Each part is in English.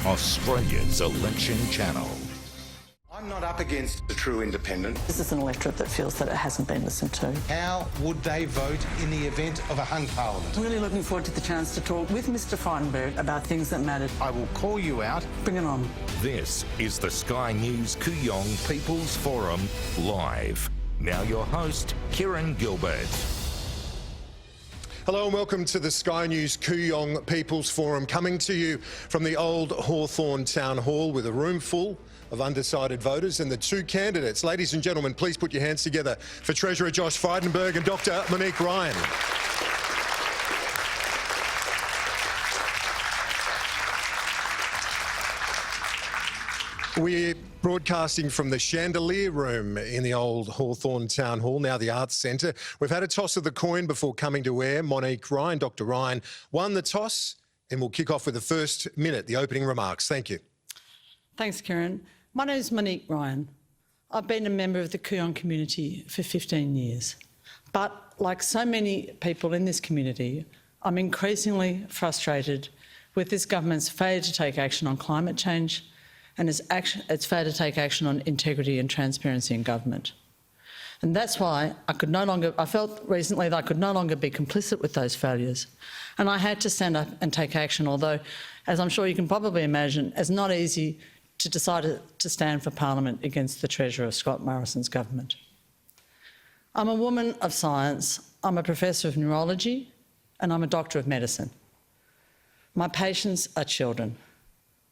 Australia's election channel. I'm not up against a true independent. This is an electorate that feels that it hasn't been listened to. How would they vote in the event of a hung parliament? I'm really looking forward to the chance to talk with Mr Frydenberg about things that mattered. I will call you out. Bring it on. This is the Sky News Kooyong People's Forum Live. Now your host, Kieran Gilbert. Hello and welcome to the Sky News Kooyong People's Forum, coming to you from the old Hawthorn Town Hall with a room full of undecided voters and the two candidates. Ladies and gentlemen, please put your hands together for Treasurer Josh Frydenberg and Dr Monique Ryan. We're broadcasting from the Chandelier Room in the old Hawthorn Town Hall, now the Arts Centre. We've had a toss of the coin before coming to air. Monique Ryan, Dr Ryan, won the toss, and we'll kick off with the first minute, the opening remarks. Thank you. Thanks, Kieran. My name is Monique Ryan. I've been a member of the Kooyong community for 15 years. But like so many people in this community, I'm increasingly frustrated with this government's failure to take action on climate change and its failure to take action on integrity and transparency in government. And that's why I felt recently that I could no longer be complicit with those failures. And I had to stand up and take action, although, as I'm sure you can probably imagine, it's not easy to decide to stand for Parliament against the Treasurer of Scott Morrison's government. I'm a woman of science, I'm a Professor of Neurology, and I'm a Doctor of Medicine. My patients are children.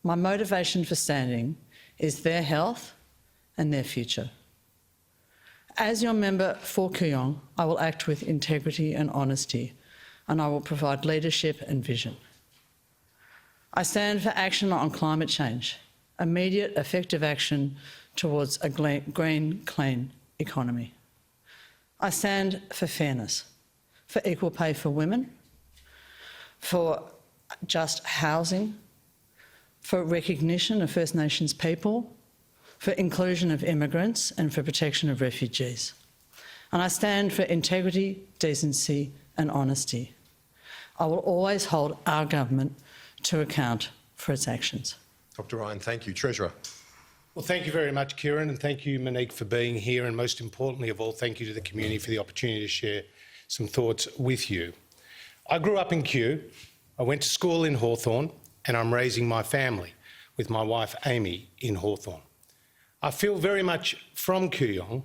My motivation for standing is their health and their future. As your member for Kooyong, I will act with integrity and honesty, and I will provide leadership and vision. I stand for action on climate change, immediate effective action towards a green, clean economy. I stand for fairness, for equal pay for women, for just housing, for recognition of First Nations people, for inclusion of immigrants and for protection of refugees. And I stand for integrity, decency and honesty. I will always hold our government to account for its actions. Dr Ryan, thank you. Treasurer. Well, thank you very much, Kieran, and thank you, Monique, for being here, and most importantly of all, thank you to the community for the opportunity to share some thoughts with you. I grew up in Kew, I went to school in Hawthorn, and I'm raising my family with my wife Amy in Hawthorn. I feel very much from Kooyong,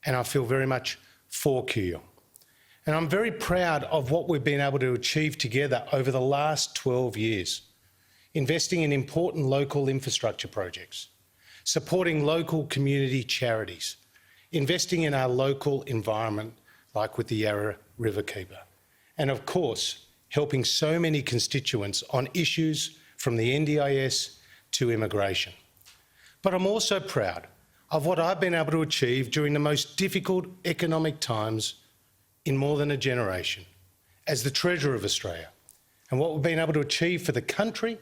and I feel very much for Kooyong. And I'm very proud of what we've been able to achieve together over the last 12 years. Investing in important local infrastructure projects, supporting local community charities, investing in our local environment like with the Yarra Riverkeeper, and of course, helping so many constituents on issues from the NDIS to immigration. But I'm also proud of what I've been able to achieve during the most difficult economic times in more than a generation as the Treasurer of Australia, and what we've been able to achieve for the country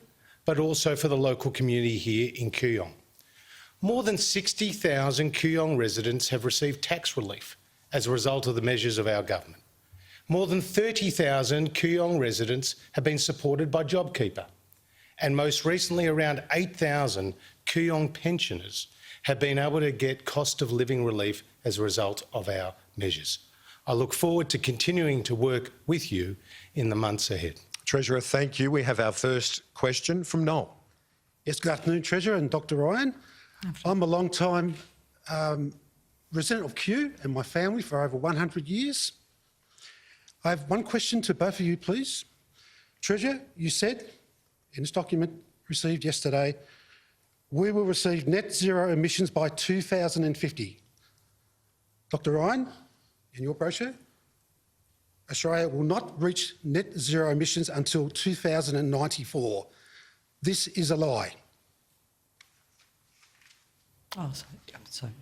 but also for the local community here in Kooyong. More than 60,000 Kooyong residents have received tax relief as a result of the measures of our government. More than 30,000 Kooyong residents have been supported by JobKeeper. And most recently, around 8,000 Kooyong pensioners have been able to get cost of living relief as a result of our measures. I look forward to continuing to work with you in the months ahead. Treasurer, thank you. We have our first question from Noel. Yes, good afternoon, Treasurer and Dr Ryan. I'm a long-time resident of Kew and my family for over 100 years. I have one question to both of you, please. Treasurer, you said in this document received yesterday, we will receive net zero emissions by 2050. Dr Ryan, in your brochure, Australia will not reach net zero emissions until 2094. This is a lie. Oh, sorry.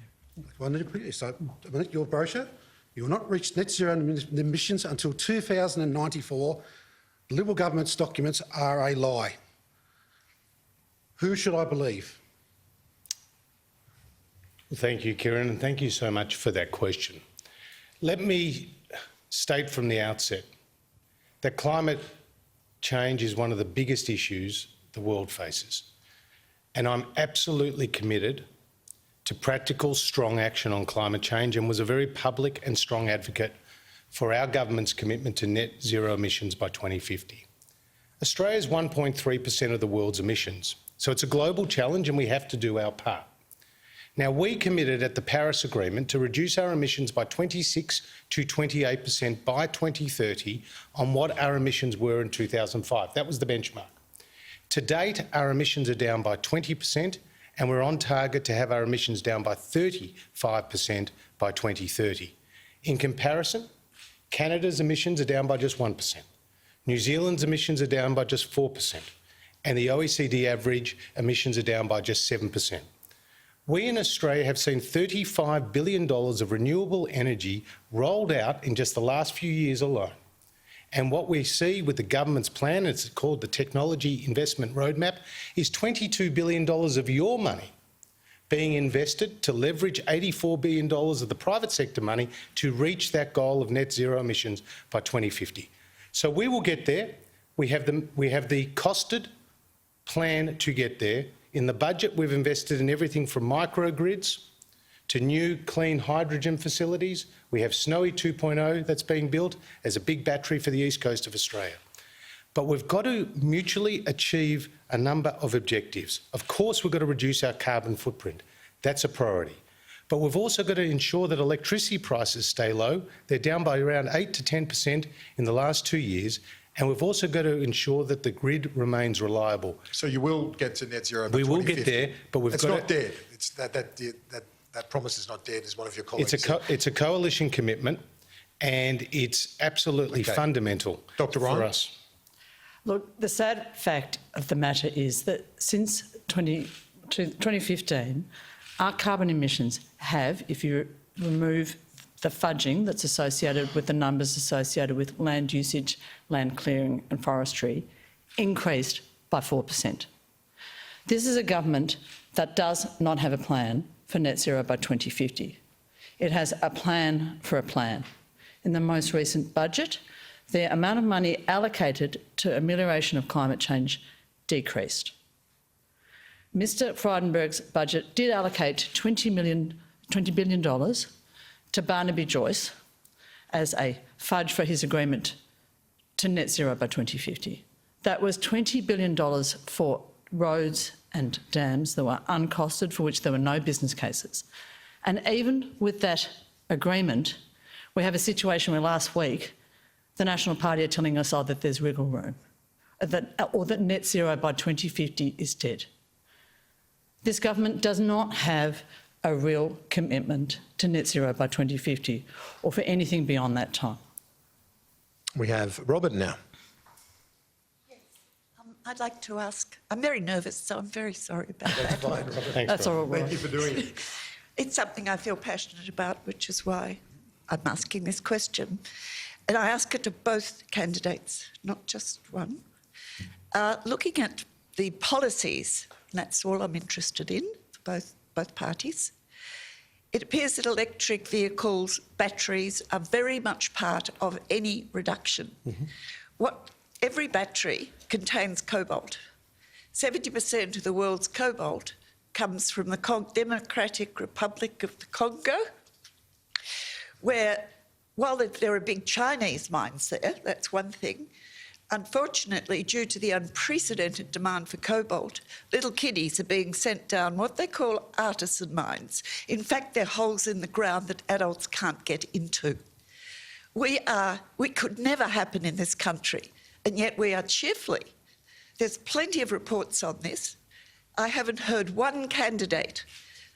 So, your brochure, you will not reach net zero emissions until 2094. The Liberal government's documents are a lie. Who should I believe? Well, thank you, Kieran, and thank you so much for that question. Let me state from the outset that climate change is one of the biggest issues the world faces. and I'm absolutely committed to practical, strong action on climate change and was a very public and strong advocate for our government's commitment to net zero emissions by 2050. Australia is 1.3% of the world's emissions, so it's a global challenge and we have to do our part. Now, we committed at the Paris Agreement to reduce our emissions by 26 to 28% by 2030 on what our emissions were in 2005. That was the benchmark. To date, our emissions are down by 20%, and we're on target to have our emissions down by 35% by 2030. In comparison, Canada's emissions are down by just 1%. New Zealand's emissions are down by just 4%, and the OECD average emissions are down by just 7%. We in Australia have seen $35 billion of renewable energy rolled out in just the last few years alone. And what we see with the government's plan, it's called the Technology Investment Roadmap, is $22 billion of your money being invested to leverage $84 billion of the private sector money to reach that goal of net zero emissions by 2050. So we will get there. We have the costed plan to get there. In the budget, we've invested in everything from microgrids to new clean hydrogen facilities. We have Snowy 2.0 that's being built as a big battery for the east coast of Australia. But we've got to mutually achieve a number of objectives. Of course, we've got to reduce our carbon footprint. That's a priority. But we've also got to ensure that electricity prices stay low. They're down by around 8 to 10% in the last 2 years. And we've also got to ensure that the grid remains reliable. So you will get to net zero by 2050? We will get there, but we've got to... It's not dead. It's that promise is not dead, as one of your colleagues said. It's a coalition commitment, and it's absolutely fundamental Dr. Ryan? for us. Look, the sad fact of the matter is that since 2015, our carbon emissions have, if you remove the fudging that's associated with the numbers associated with land usage, land clearing and forestry, increased by 4%. This is a government that does not have a plan for net zero by 2050. It has a plan for a plan. In the most recent budget, the amount of money allocated to amelioration of climate change decreased. Mr Frydenberg's budget did allocate $20 billion to Barnaby Joyce as a fudge for his agreement to net zero by 2050. That was $20 billion for roads and dams that were uncosted, for which there were no business cases. And even with that agreement, we have a situation where last week the National Party are telling us that there's wriggle room, or that net zero by 2050 is dead. This government does not have a real commitment to net zero by 2050 or for anything beyond that time. We have Robert now. I'd like to ask, I'm very nervous, so I'm very sorry about that. Thanks, That's all right. Thank you for doing it. It's something I feel passionate about, which is why I'm asking this question. And I ask it to both candidates, not just one. Looking at the policies, and that's all I'm interested in for both parties, it appears that electric vehicles, batteries, are very much part of any reduction. Every battery contains cobalt. 70% of the world's cobalt comes from the Democratic Republic of the Congo, where, while there are big Chinese mines there, that's one thing, unfortunately, due to the unprecedented demand for cobalt, little kiddies are being sent down what they call artisan mines. In fact, they're holes in the ground that adults can't get into. We could never happen in this country, and yet we are cheerfully. There's plenty of reports on this. I haven't heard one candidate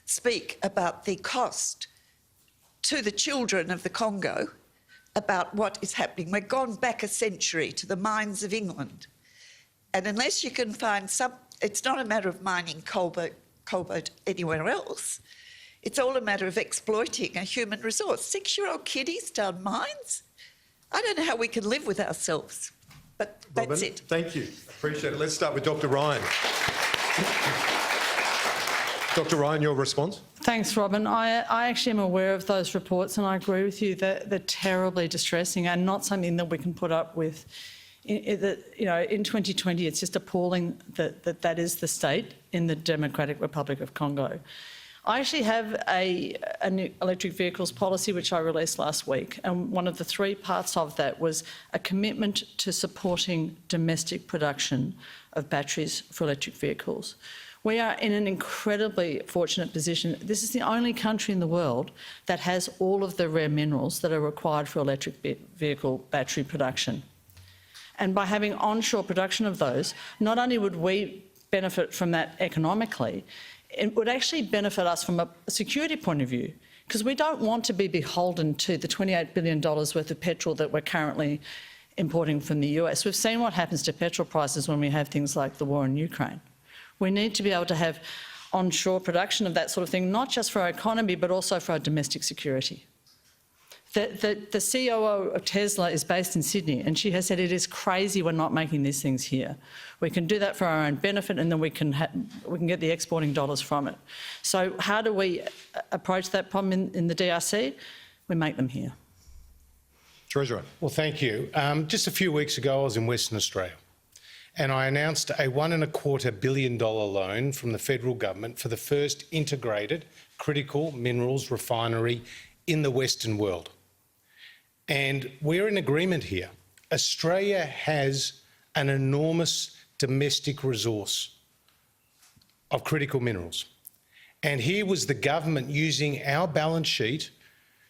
speak about the cost to the children of the Congo about what is happening. We've gone back a century to the mines of England. And unless you can find it's not a matter of mining cobalt anywhere else. It's all a matter of exploiting a human resource. 6-year-old kiddies down mines? I don't know how we can live with ourselves. But that's Robin, it. Thank you. Appreciate it. Let's start with Dr. Ryan. Dr. Ryan, your response? Thanks, Robin. I actually am aware of those reports, and I agree with you that they're terribly distressing and not something that we can put up with In 2020, it's just appalling that is the state in the Democratic Republic of Congo. I actually have a new electric vehicles policy which I released last week, and one of the 3 parts of that was a commitment to supporting domestic production of batteries for electric vehicles. We are in an incredibly fortunate position. This is the only country in the world that has all of the rare minerals that are required for electric vehicle battery production. And by having onshore production of those, not only would we benefit from that economically, it would actually benefit us from a security point of view, because we don't want to be beholden to the $28 billion worth of petrol that we're currently importing from the US. We've seen what happens to petrol prices when we have things like the war in Ukraine. We need to be able to have onshore production of that sort of thing, not just for our economy, but also for our domestic security. The COO of Tesla is based in Sydney, and she has said it is crazy we're not making these things here. We can do that for our own benefit, and then we can get the exporting dollars from it. So how do we approach that problem in the DRC? We make them here. Treasurer. Well, thank you. Just a few weeks ago, I was in Western Australia, and I announced a $1.25 billion loan from the federal government for the first integrated critical minerals refinery in the Western world. And we're in agreement here. Australia has an enormous domestic resource of critical minerals. And here was the government using our balance sheet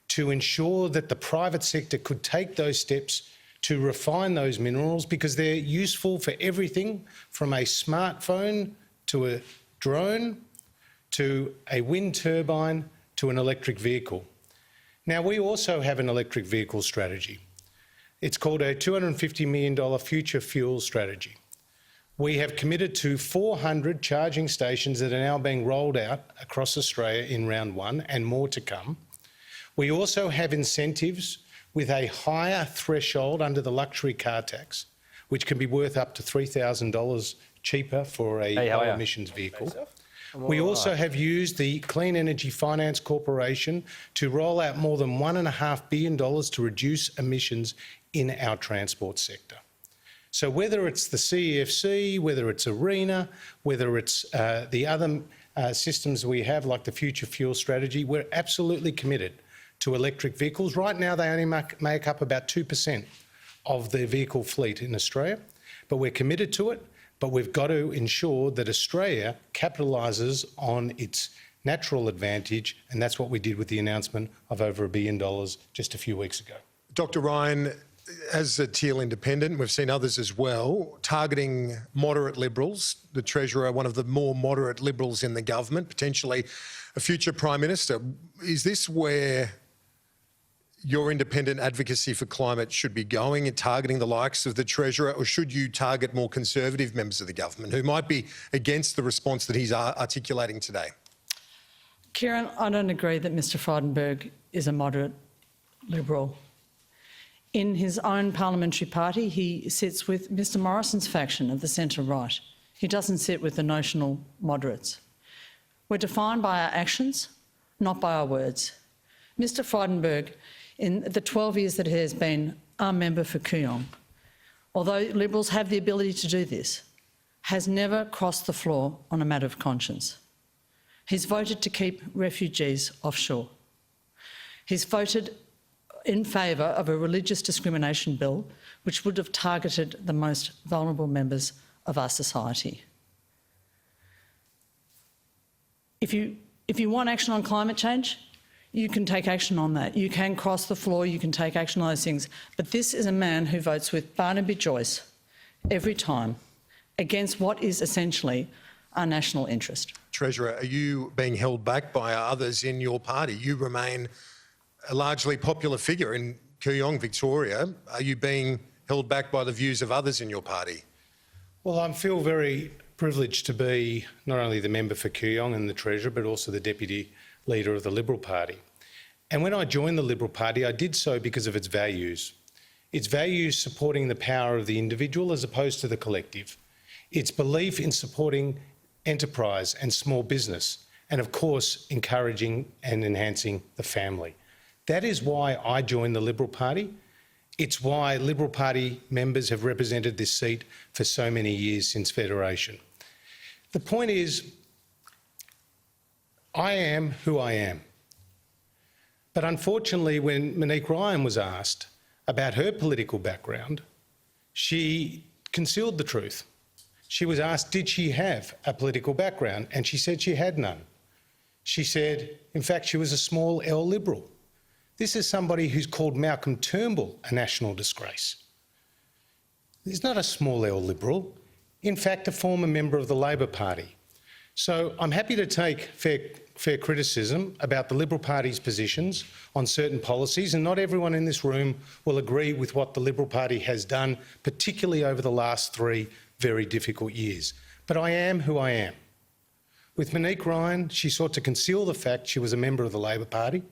to ensure that the private sector could take those steps to refine those minerals, because they're useful for everything from a smartphone to a drone to a wind turbine to an electric vehicle. Now, we also have an electric vehicle strategy. It's called a $250 million future fuel strategy. We have committed to 400 charging stations that are now being rolled out across Australia in round 1, and more to come. We also have incentives with a higher threshold under the luxury car tax, which can be worth up to $3,000 cheaper for a low emissions vehicle. We also have used the Clean Energy Finance Corporation to roll out more than $1.5 billion to reduce emissions in our transport sector. So whether it's the CEFC, whether it's ARENA, whether it's the other systems we have, like the Future Fuel Strategy, we're absolutely committed to electric vehicles. Right now, they only make up about 2% of the vehicle fleet in Australia, but we're committed to it. But we've got to ensure that Australia capitalises on its natural advantage, and that's what we did with the announcement of over $1 billion just a few weeks ago. Dr Ryan, as a Teal independent, we've seen others as well, targeting moderate Liberals, the Treasurer, one of the more moderate Liberals in the government, potentially a future Prime Minister. Is this where your independent advocacy for climate should be going, and targeting the likes of the Treasurer, or should you target more Conservative members of the government who might be against the response that he's articulating today? Kieran, I don't agree that Mr Frydenberg is a moderate Liberal. In his own parliamentary party, he sits with Mr Morrison's faction of the centre-right. He doesn't sit with the notional moderates. We're defined by our actions, not by our words. Mr Frydenberg, in the 12 years that he has been our member for Kooyong, although Liberals have the ability to do this, has never crossed the floor on a matter of conscience. He's voted to keep refugees offshore. He's voted in favour of a religious discrimination bill which would have targeted the most vulnerable members of our society. If you want action on climate change, you can take action on that. You can cross the floor, you can take action on those things. But this is a man who votes with Barnaby Joyce every time against what is essentially our national interest. Treasurer, are you being held back by others in your party? You remain a largely popular figure in Kooyong, Victoria. Are you being held back by the views of others in your party? Well, I feel very privileged to be not only the member for Kooyong and the Treasurer, but also the Deputy Leader of the Liberal Party. And when I joined the Liberal Party, I did so because of its values. Its values supporting the power of the individual as opposed to the collective. Its belief in supporting enterprise and small business, and of course, encouraging and enhancing the family. That is why I joined the Liberal Party, It's why Liberal Party members have represented this seat for so many years since Federation. The point is, I am who I am. But unfortunately, when Monique Ryan was asked about her political background, she concealed the truth. She was asked, did she have a political background? And she said she had none. She said, in fact, she was a small L Liberal. This is somebody who's called Malcolm Turnbull a national disgrace. He's not a small L Liberal, in fact, a former member of the Labor Party. So I'm happy to take fair criticism about the Liberal Party's positions on certain policies, and not everyone in this room will agree with what the Liberal Party has done, particularly over the last 3 very difficult years. But I am who I am. With Monique Ryan, she sought to conceal the fact she was a member of the Labor Party,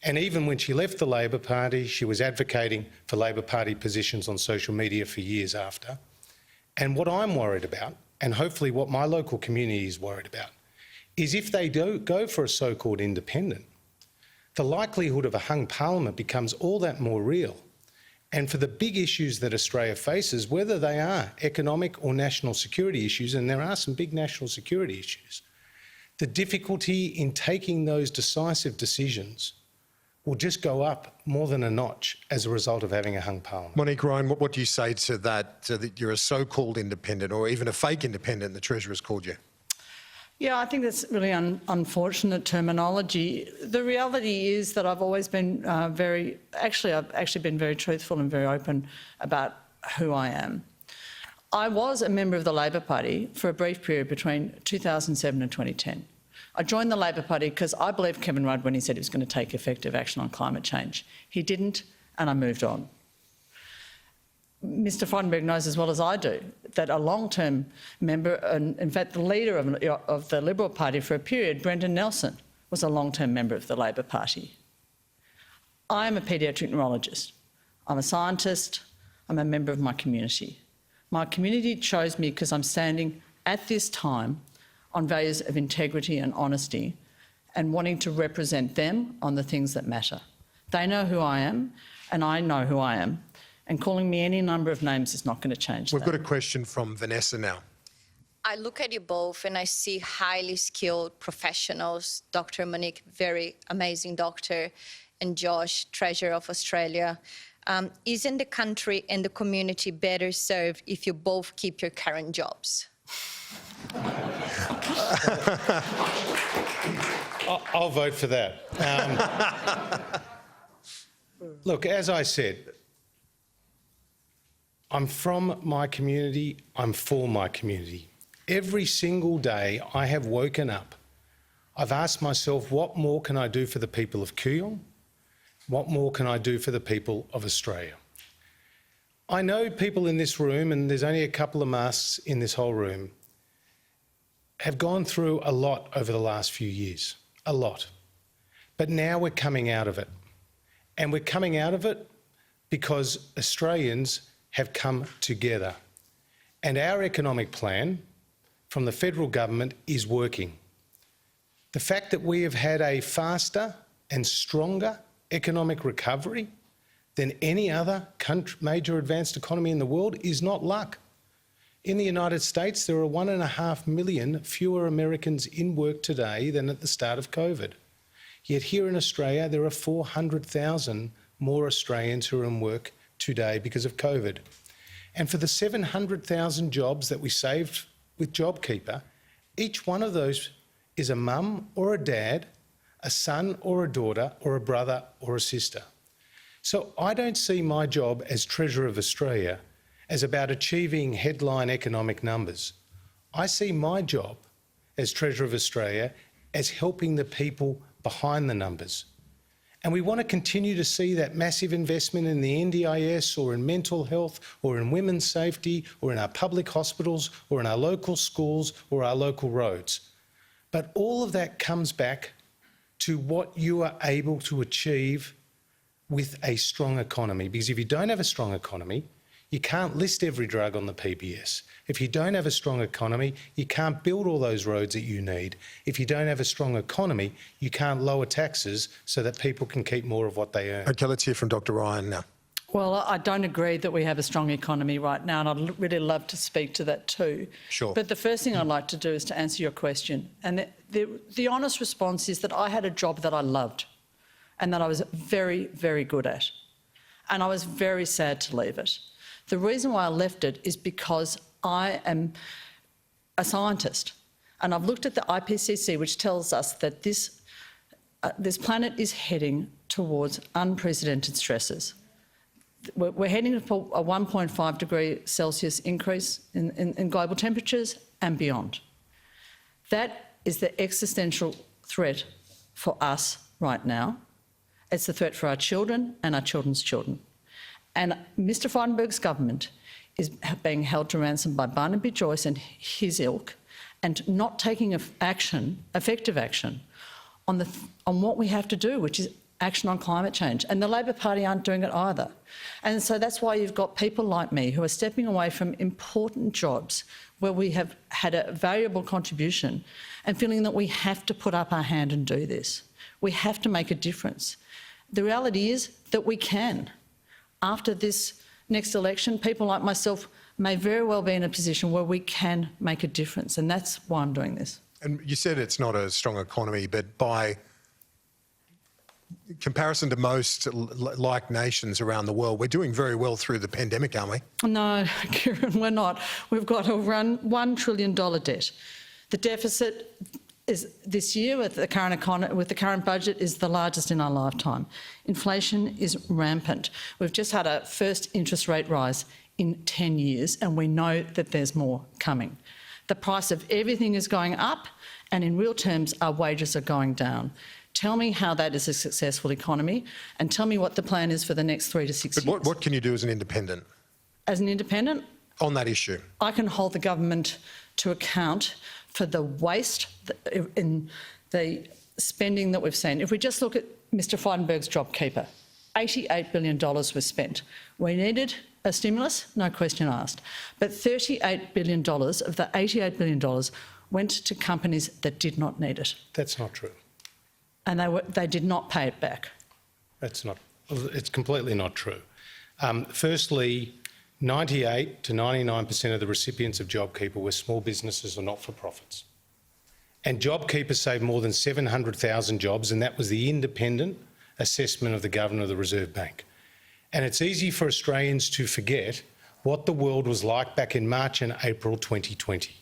and even when she left the Labor Party, she was advocating for Labor Party positions on social media for years after. And what I'm worried about, and hopefully what my local community is worried about, is if they do go for a so-called independent, the likelihood of a hung parliament becomes all that more real. And for the big issues that Australia faces, whether they are economic or national security issues, and there are some big national security issues, the difficulty in taking those decisive decisions will just go up more than a notch as a result of having a hung parliament. Monique Ryan, what do you say to that, that you're a so-called independent or even a fake independent, the Treasurer's called you? Yeah, I think that's really unfortunate terminology. The reality is that I've always been I've actually been very truthful and very open about who I am. I was a member of the Labor Party for a brief period between 2007 and 2010. I joined the Labor Party because I believed Kevin Rudd when he said he was going to take effective action on climate change. He didn't, and I moved on. Mr Frydenberg knows as well as I do that a long-term member, and in fact the leader of the Liberal Party for a period, Brendan Nelson, was a long-term member of the Labor Party. I am a paediatric neurologist. I'm a scientist. I'm a member of my community. My community chose me because I'm standing at this time on values of integrity and honesty and wanting to represent them on the things that matter. They know who I am and I know who I am. And calling me any number of names is not going to change We've that. got a question from Vanessa now. I look at you both and I see highly skilled professionals. Dr. Monique, very amazing doctor, and Josh, Treasurer of Australia. Isn't the country and the community better served if you both keep your current jobs? I'll vote for that. Look, as I said, I'm from my community, I'm for my community. Every single day I have woken up, I've asked myself, what more can I do for the people of Kooyong? What more can I do for the people of Australia? I know people in this room, and there's only a couple of masks in this whole room, have gone through a lot over the last few years, a lot. But now we're coming out of it. And we're coming out of it because Australians have come together. And our economic plan from the federal government is working. The fact that we have had a faster and stronger economic recovery than any other major advanced economy in the world is not luck. In the United States, there are 1.5 million fewer Americans in work today than at the start of COVID. Yet here in Australia, there are 400,000 more Australians who are in work today because of COVID. And for the 700,000 jobs that we saved with JobKeeper, each one of those is a mum or a dad, a son or a daughter, or a brother or a sister. So I don't see my job as Treasurer of Australia as about achieving headline economic numbers. I see my job as Treasurer of Australia as helping the people behind the numbers. And we want to continue to see that massive investment in the NDIS or in mental health or in women's safety or in our public hospitals or in our local schools or our local roads. But all of that comes back to what you are able to achieve with a strong economy. Because if you don't have a strong economy, you can't list every drug on the PBS. If you don't have a strong economy, you can't build all those roads that you need. If you don't have a strong economy, you can't lower taxes so that people can keep more of what they earn. OK, let's hear from Dr Ryan now. Well, I don't agree that we have a strong economy right now, and I'd really love to speak to that too. Sure. But the first thing I'd like to do is to answer your question. And the honest response is that I had a job that I loved and that I was very, very good at. And I was very sad to leave it. The reason why I left it is because I am a scientist. And I've looked at the IPCC, which tells us that this planet is heading towards unprecedented stresses. We're heading for a 1.5 degree Celsius increase in global temperatures and beyond. That is the existential threat for us right now. It's the threat for our children and our children's children. And Mr Frydenberg's government is being held to ransom by Barnaby Joyce and his ilk, and not taking effective action on what we have to do, which is action on climate change. And the Labor Party aren't doing it either. And so that's why you've got people like me who are stepping away from important jobs where we have had a valuable contribution and feeling that we have to put up our hand and do this. We have to make a difference. The reality is that we can. After this next election, people like myself may very well be in a position where we can make a difference, and that's why I'm doing this. And you said it's not a strong economy, but by comparison to most like nations around the world, we're doing very well through the pandemic, aren't we? No, Kieran, we're not. We've got a $1 trillion debt. The deficit is this year with the current budget is the largest in our lifetime. Inflation is rampant. We've just had a first interest rate rise in 10 years, and we know that there's more coming. The price of everything is going up, and in real terms, our wages are going down. Tell me how that is a successful economy, and tell me what the plan is for the next 3 to 6 years. But what can you do as an independent? As an independent? On that issue? I can hold the government to account for the waste in the spending that we've seen. If we just look at Mr Frydenberg's JobKeeper, $88 billion was spent. We needed a stimulus, no question asked. But $38 billion of the $88 billion went to companies that did not need it. That's not true. And they did not pay it back. It's completely not true. Firstly, 98 to 99% of the recipients of JobKeeper were small businesses or not-for-profits. And JobKeeper saved more than 700,000 jobs, and that was the independent assessment of the Governor of the Reserve Bank. And it's easy for Australians to forget what the world was like back in March and April 2020.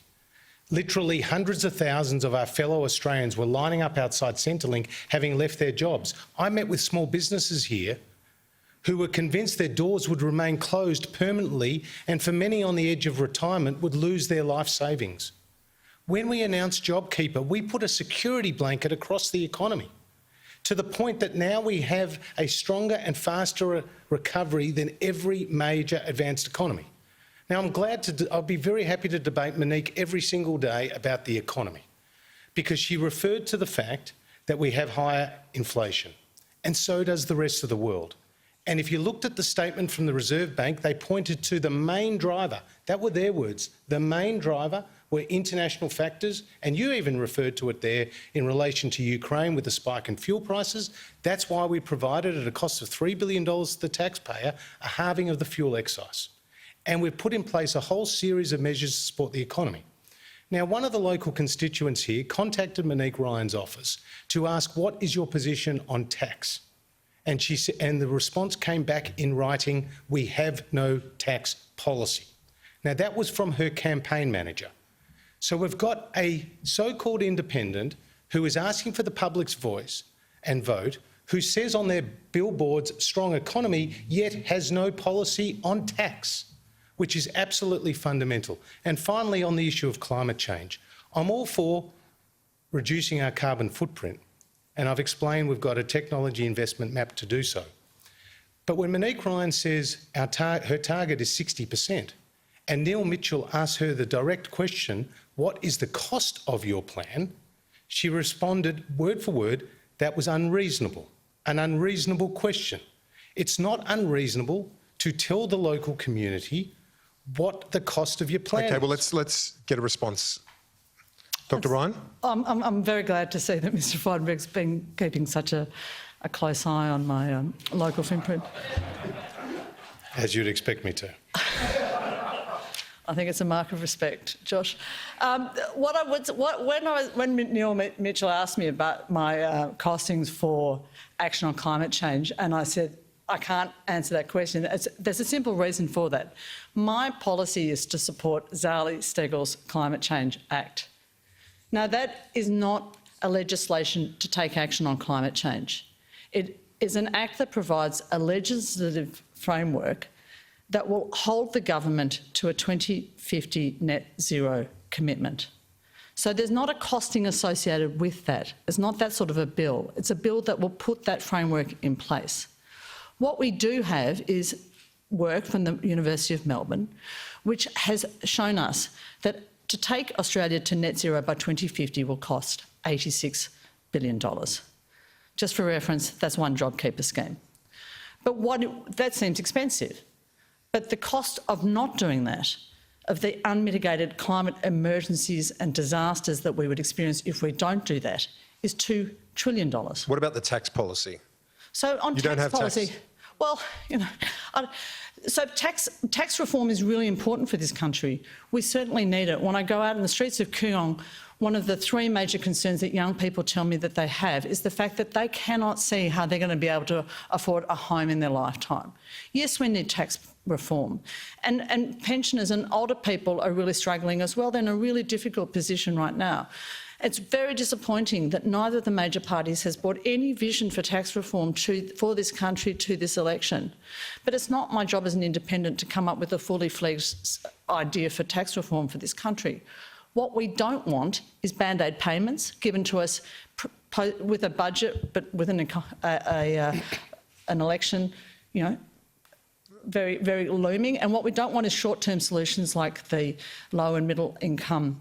Literally hundreds of thousands of our fellow Australians were lining up outside Centrelink having left their jobs. I met with small businesses here who were convinced their doors would remain closed permanently, and for many on the edge of retirement would lose their life savings. When we announced JobKeeper, we put a security blanket across the economy to the point that now we have a stronger and faster recovery than every major advanced economy. Now, I'll be very happy to debate Monique every single day about the economy, because she referred to the fact that we have higher inflation, and so does the rest of the world. And if you looked at the statement from the Reserve Bank, they pointed to the main driver. That were their words. The main driver were international factors, and you even referred to it there in relation to Ukraine with the spike in fuel prices. That's why we provided, at a cost of $3 billion to the taxpayer, a halving of the fuel excise. And we've put in place a whole series of measures to support the economy. Now, one of the local constituents here contacted Monique Ryan's office to ask, what is your position on tax? And the response came back in writing, we have no tax policy. Now, that was from her campaign manager. So we've got a so-called independent who is asking for the public's voice and vote, who says on their billboards, strong economy, yet has no policy on tax, which is absolutely fundamental. And finally, on the issue of climate change, I'm all for reducing our carbon footprint. And I've explained we've got a technology investment map to do so. But when Monique Ryan says her target is 60%, and Neil Mitchell asked her the direct question, what is the cost of your plan? She responded word for word, that was unreasonable, an unreasonable question. It's not unreasonable to tell the local community what the cost of your plan is. Okay, well, let's get a response. Dr. Ryan? I'm very glad to see that Mr Frydenberg's been keeping such a close eye on my local footprint. As you'd expect me to. I think it's a mark of respect, Josh. When Neil Mitchell asked me about my costings for action on climate change, and I said, I can't answer that question, there's a simple reason for that. My policy is to support Zali Steggall's Climate Change Act. Now, that is not a legislation to take action on climate change. It is an act that provides a legislative framework that will hold the government to a 2050 net zero commitment. So there's not a costing associated with that. It's not that sort of a bill. It's a bill that will put that framework in place. What we do have is work from the University of Melbourne, which has shown us that to take Australia to net zero by 2050 will cost $86 billion. Just for reference, that's one JobKeeper scheme. But that seems expensive. But the cost of not doing that, of the unmitigated climate emergencies and disasters that we would experience if we don't do that, is $2 trillion. What about the tax policy? So on tax policy, well, so tax reform is really important for this country. We certainly need it. When I go out in the streets of Kooyong, one of the three major concerns that young people tell me that they have is the fact that they cannot see how they're going to be able to afford a home in their lifetime. Yes, we need tax reform. And pensioners and older people are really struggling as well. They're in a really difficult position right now. It's very disappointing that neither of the major parties has brought any vision for tax reform for this country to this election. But it's not my job as an independent to come up with a fully fledged idea for tax reform for this country. What we don't want is band-aid payments given to us with a budget, but with an election, very, very looming. And what we don't want is short-term solutions like the low and middle income,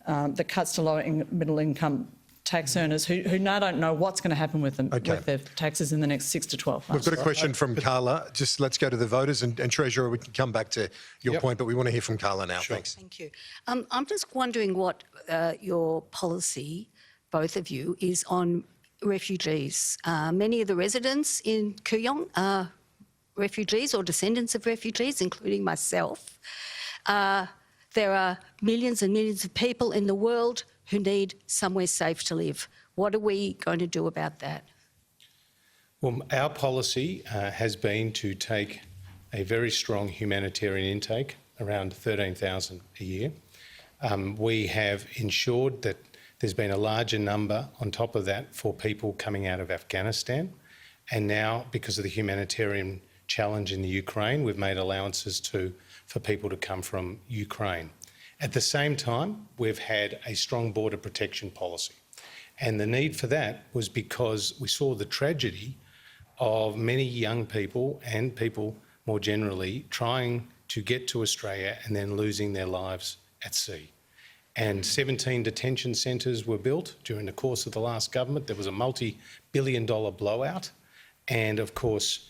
the cuts to low and middle income tax earners who now don't know what's going to happen with them, with their taxes in the next 6 to 12 months. We've got a question from Carla. Just let's go to the voters and Treasurer, we can come back to your point, but we want to hear from Carla now. Sure. Thanks. Thank you. I'm just wondering what your policy, both of you, is on refugees. Many of the residents in Kooyong are refugees or descendants of refugees, including myself. There are millions and millions of people in the world who need somewhere safe to live. What are we going to do about that? Well, our policy has been to take a very strong humanitarian intake, around 13,000 a year. We have ensured that there's been a larger number on top of that for people coming out of Afghanistan. And now, because of the humanitarian challenge in the Ukraine, we've made allowances for people to come from Ukraine. At the same time, we've had a strong border protection policy. And the need for that was because we saw the tragedy of many young people and people more generally trying to get to Australia and then losing their lives at sea. And 17 detention centres were built during the course of the last government. There was a multi-billion-dollar blowout. And of course,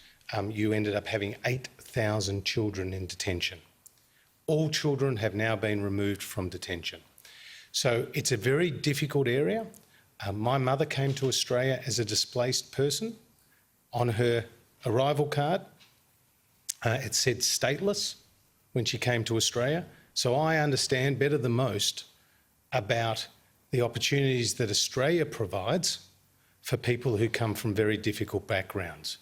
you ended up having 8,000 children in detention. All children have now been removed from detention. So it's a very difficult area. My mother came to Australia as a displaced person. On her arrival card, it said stateless when she came to Australia. So I understand better than most about the opportunities that Australia provides for people who come from very difficult backgrounds.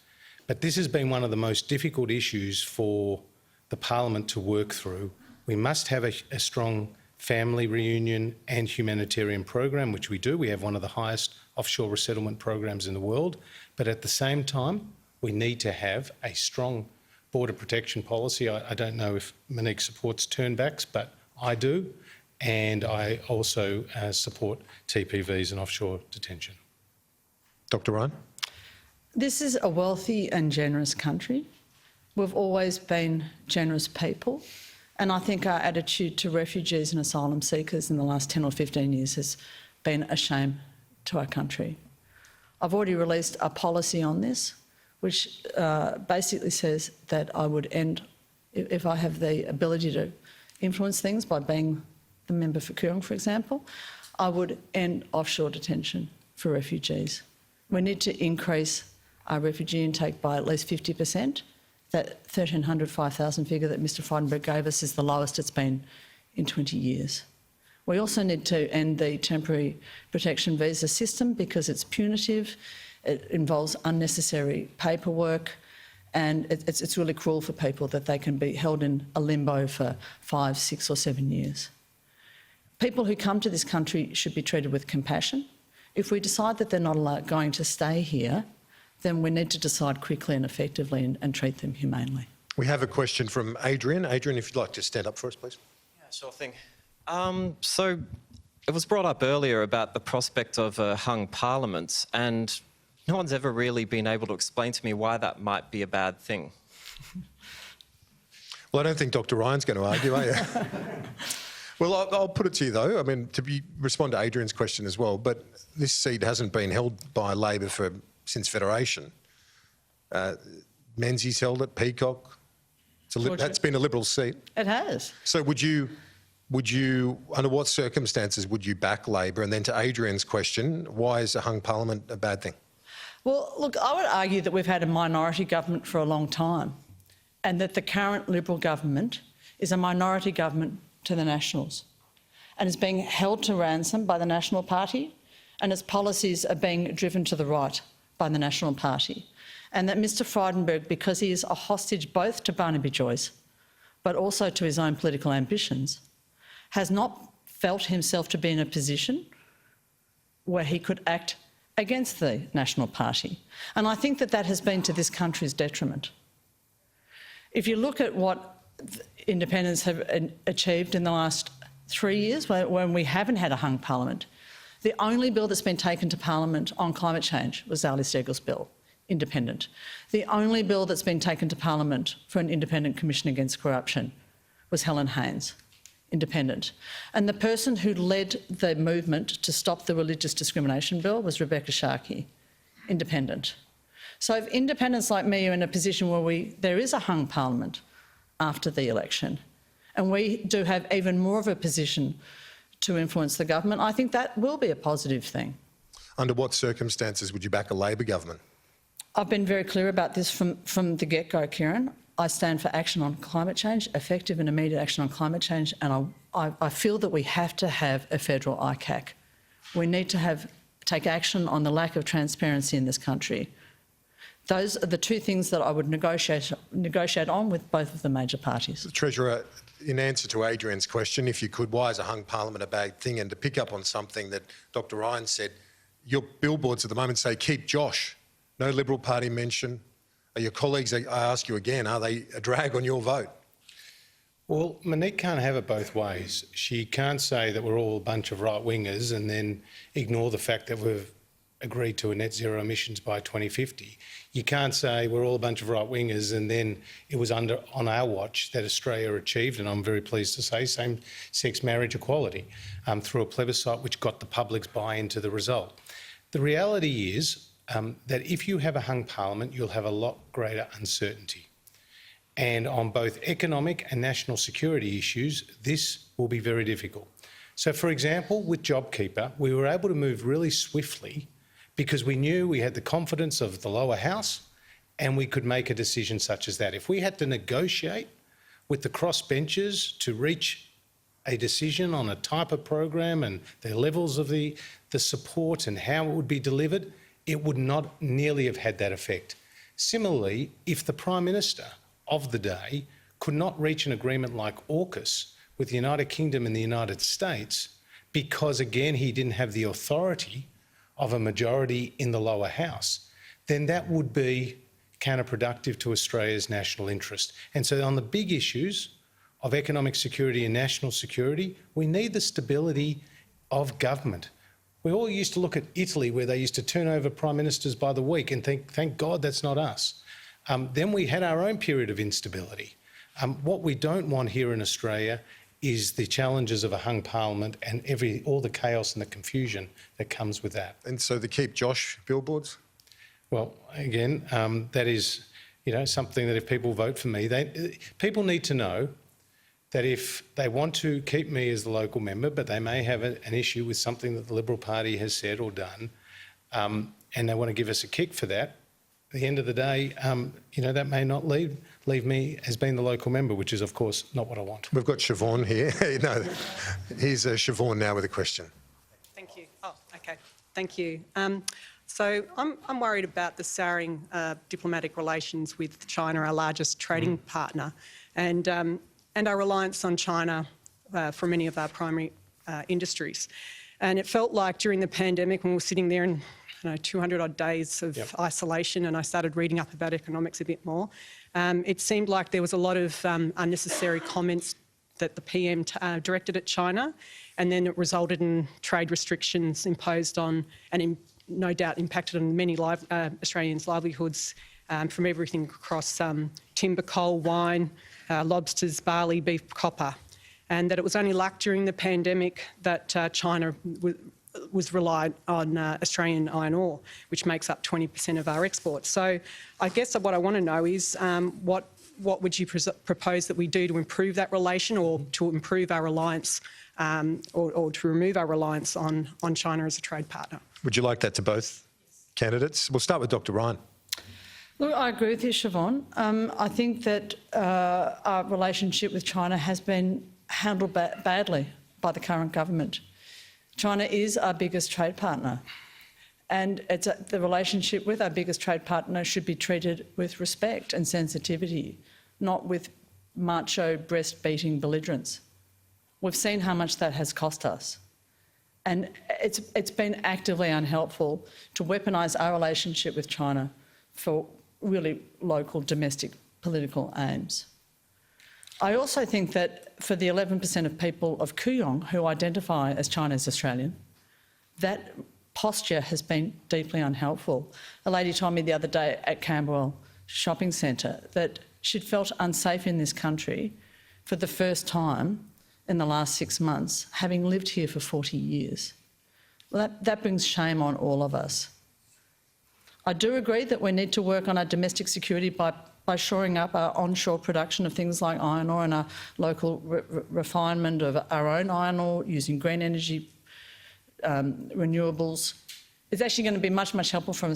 But this has been one of the most difficult issues for the Parliament to work through. We must have a strong family reunion and humanitarian program, which we do. We have one of the highest offshore resettlement programs in the world. But at the same time, we need to have a strong border protection policy. I don't know if Monique supports turnbacks, but I do. And I also support TPVs and offshore detention. Dr. Ryan? This is a wealthy and generous country. We've always been generous people. And I think our attitude to refugees and asylum seekers in the last 10 or 15 years has been a shame to our country. I've already released a policy on this, which basically says that I would end, if I have the ability to influence things by being the member for Kooyong, for example, I would end offshore detention for refugees. We need to increase our refugee intake by at least 50%. that 1,300, 5,000 figure that Mr Frydenberg gave us is the lowest it's been in 20 years. We also need to end the temporary protection visa system because it's punitive, it involves unnecessary paperwork, and it's really cruel for people that they can be held in a limbo for 5, 6 or 7 years. People who come to this country should be treated with compassion. If we decide that they're not going to stay here, then we need to decide quickly and effectively and treat them humanely. We have a question from Adrian. Adrian, if you'd like to stand up for us, please. Yeah, sure thing. So it was brought up earlier about the prospect of a hung parliament, and no one's ever really been able to explain to me why that might be a bad thing. Well, I don't think Dr Ryan's going to argue, are you? Well, I'll put it to you, though. I mean, respond to Adrian's question as well, but this seat hasn't been held by Labor since Federation. Menzies held it, Peacock. That's been a Liberal seat. It has. So would you, under what circumstances would you back Labor? And then to Adrian's question, why is a hung parliament a bad thing? Well, look, I would argue that we've had a minority government for a long time and that the current Liberal government is a minority government to the Nationals and is being held to ransom by the National Party, and its policies are being driven to the right by the National Party. And that Mr Frydenberg, because he is a hostage both to Barnaby Joyce but also to his own political ambitions, has not felt himself to be in a position where he could act against the National Party. And I think that that has been to this country's detriment. If you look at what independents have achieved in the last 3 years, when we haven't had a hung parliament, the only bill that's been taken to Parliament on climate change was Ali Steggall's bill, independent. The only bill that's been taken to Parliament for an independent commission against corruption was Helen Haynes, independent. And the person who led the movement to stop the religious discrimination bill was Rebecca Sharkey, independent. So if independents like me are in a position where there is a hung parliament after the election, and we do have even more of a position to influence the government, I think that will be a positive thing. Under what circumstances would you back a Labor government? I've been very clear about this from the get-go, Kieran. I stand for action on climate change, effective and immediate action on climate change, and I feel that we have to have a federal ICAC. We need to take action on the lack of transparency in this country. Those are the two things that I would negotiate on with both of the major parties. Treasurer, in answer to Adrian's question, if you could, why is a hung parliament a bad thing? And to pick up on something that Dr Ryan said, your billboards at the moment say, keep Josh. No Liberal Party mention. Are your colleagues, I ask you again, are they a drag on your vote? Well, Monique can't have it both ways. She can't say that we're all a bunch of right-wingers and then ignore the fact that we've agreed to a net zero emissions by 2050. You can't say we're all a bunch of right-wingers and then it was on our watch that Australia achieved, and I'm very pleased to say, same-sex marriage equality through a plebiscite which got the public's buy-in to the result. The reality is that if you have a hung parliament, you'll have a lot greater uncertainty. And on both economic and national security issues, this will be very difficult. So, for example, with JobKeeper, we were able to move really swiftly because we knew we had the confidence of the lower house and we could make a decision such as that. If we had to negotiate with the crossbenchers to reach a decision on a type of program and the levels of the support and how it would be delivered, it would not nearly have had that effect. Similarly, if the Prime Minister of the day could not reach an agreement like AUKUS with the United Kingdom and the United States because, again, he didn't have the authority of a majority in the lower house, then that would be counterproductive to Australia's national interest. And so on the big issues of economic security and national security, we need the stability of government. We all used to look at Italy, where they used to turn over prime ministers by the week and think, thank God that's not us. Then we had our own period of instability. What we don't want here in Australia is the challenges of a hung parliament and all the chaos and the confusion that comes with that. And so the Keep Josh billboards? Well, again, that is, something that if people vote for me, people need to know that if they want to keep me as the local member, but they may have an issue with something that the Liberal Party has said or done, and they want to give us a kick for that, at the end of the day, that may not leave me as being the local member, which is, of course, not what I want. We've got Siobhan here. No, here's Siobhan now with a question. Thank you. Oh, okay. Thank you. So I'm worried about the souring diplomatic relations with China, our largest trading partner, and our reliance on China for many of our primary industries. And it felt like during the pandemic, when we were sitting there in 200 odd days of isolation, and I started reading up about economics a bit more, it seemed like there was a lot of unnecessary comments that the PM directed at China, and then it resulted in trade restrictions imposed on, and no doubt impacted on many Australians' livelihoods, from everything across timber, coal, wine, lobsters, barley, beef, copper. And that it was only luck during the pandemic that China was reliant on Australian iron ore, which makes up 20% of our exports. So I guess what I want to know is what would you propose that we do to improve that relation, or to improve our reliance, or to remove our reliance on China as a trade partner? Would you like that to both candidates? We'll start with Dr. Ryan. Look, I agree with you, Siobhan. I think that our relationship with China has been handled badly by the current government. China is our biggest trade partner, and the relationship with our biggest trade partner should be treated with respect and sensitivity, not with macho, breast-beating belligerence. We've seen how much that has cost us, and it's been actively unhelpful to weaponise our relationship with China for really local, domestic political aims. I also think that for the 11% of people of Kooyong who identify as Chinese Australian, that posture has been deeply unhelpful. A lady told me the other day at Camberwell Shopping Centre that she'd felt unsafe in this country for the first time in the last 6 months, having lived here for 40 years. Well, that brings shame on all of us. I do agree that we need to work on our domestic security by shoring up our onshore production of things like iron ore, and our local refinement of our own iron ore using green energy, renewables. It's actually going to be much, much helpful from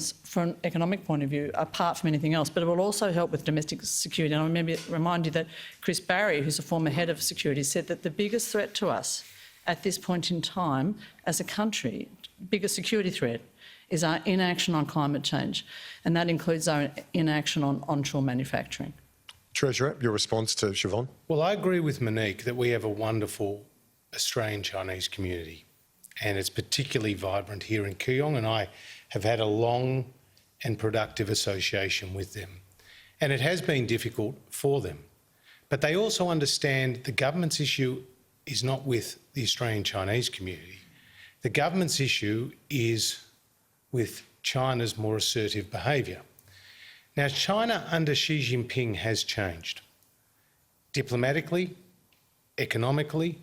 an economic point of view, apart from anything else, but it will also help with domestic security. And I remind you that Chris Barry, who's a former head of security, said that the biggest threat to us at this point in time as a country, biggest security threat, is our inaction on climate change, and that includes our inaction on onshore manufacturing. Treasurer, your response to Siobhan? Well, I agree with Monique that we have a wonderful Australian Chinese community, and it's particularly vibrant here in Kooyong, and I have had a long and productive association with them. And it has been difficult for them. But they also understand the government's issue is not with the Australian Chinese community. The government's issue is with China's more assertive behaviour. Now, China under Xi Jinping has changed diplomatically, economically,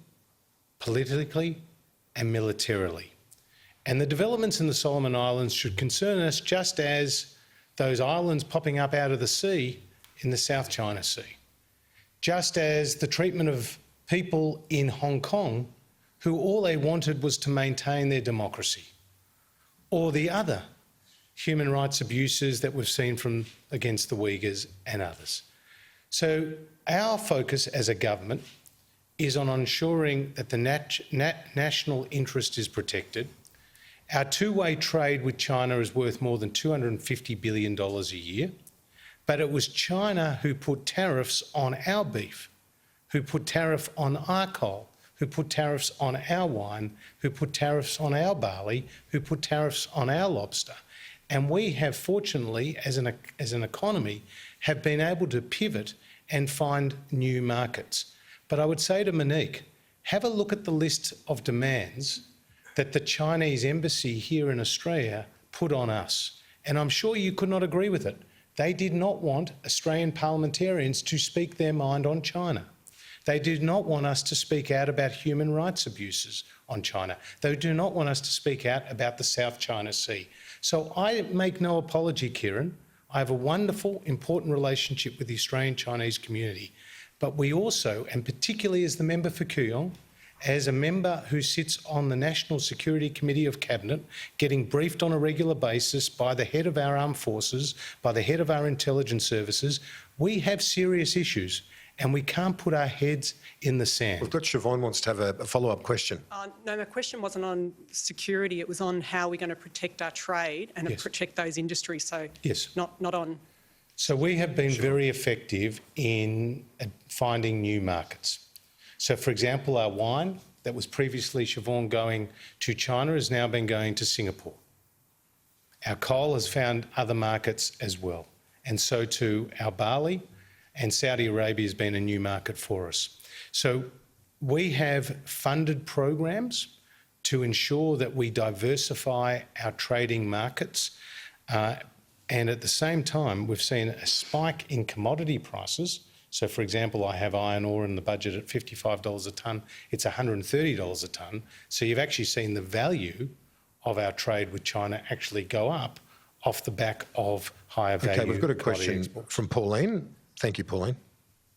politically and militarily. And the developments in the Solomon Islands should concern us just as those islands popping up out of the sea in the South China Sea. Just as the treatment of people in Hong Kong who all they wanted was to maintain their democracy, or the other human rights abuses that we've seen against the Uyghurs and others. So our focus as a government is on ensuring that the national interest is protected. Our two-way trade with China is worth more than $250 billion a year, but it was China who put tariffs on our beef, who put tariff on our coal, who put tariffs on our wine, who put tariffs on our barley, who put tariffs on our lobster. And we have, fortunately, as an economy, have been able to pivot and find new markets. But I would say to Monique, have a look at the list of demands that the Chinese embassy here in Australia put on us. And I'm sure you could not agree with it. They did not want Australian parliamentarians to speak their mind on China. They did not want us to speak out about human rights abuses on China. They do not want us to speak out about the South China Sea. So I make no apology, Kieran. I have a wonderful, important relationship with the Australian Chinese community. But we also, and particularly as the member for Kooyong, as a member who sits on the National Security Committee of Cabinet, getting briefed on a regular basis by the head of our armed forces, by the head of our intelligence services, we have serious issues and we can't put our heads in the sand. We've got Siobhan wants to have a follow-up question. No, my question wasn't on security. It was on how we're going to protect our trade and protect those industries. So not on... So we have been very effective in finding new markets. So, for example, our wine that was previously, Siobhan, going to China has now been going to Singapore. Our coal has found other markets as well. And so too our barley, and Saudi Arabia has been a new market for us. So we have funded programs to ensure that we diversify our trading markets. And at the same time, we've seen a spike in commodity prices. So, for example, I have iron ore in the budget at $55 a tonne. It's $130 a tonne. So you've actually seen the value of our trade with China actually go up off the back of higher value. Okay, we've got a question from Pauline. Thank you, Pauline.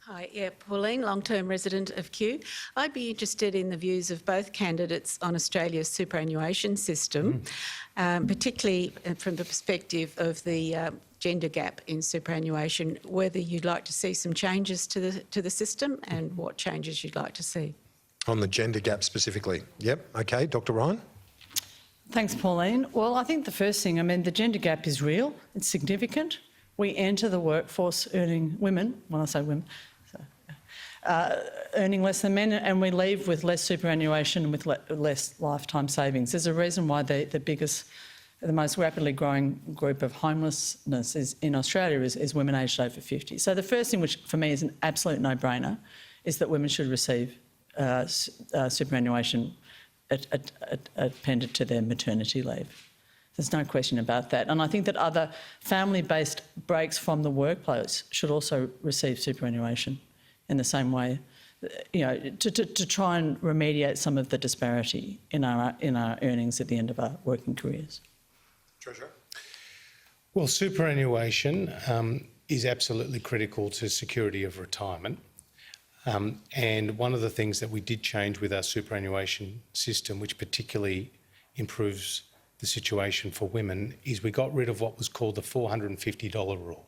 Hi, Pauline, long-term resident of Kew. I'd be interested in the views of both candidates on Australia's superannuation system, particularly from the perspective of the gender gap in superannuation, whether you'd like to see some changes to the system and what changes you'd like to see. On the gender gap specifically. Yep, okay. Dr Ryan? Thanks, Pauline. Well, I think the first thing, the gender gap is real, it's significant. We enter the workforce earning women, when I say women, earning less than men, and we leave with less superannuation and with less lifetime savings. There's a reason why the most rapidly growing group of homelessness in Australia is women aged over 50. So the first thing, which for me is an absolute no-brainer, is that women should receive superannuation appended to their maternity leave. There's no question about that. And I think that other family-based breaks from the workplace should also receive superannuation in the same way, to try and remediate some of the disparity in our earnings at the end of our working careers. Treasurer? Well, superannuation is absolutely critical to security of retirement. And one of the things that we did change with our superannuation system, which particularly improves the situation for women, is we got rid of what was called the $450 rule,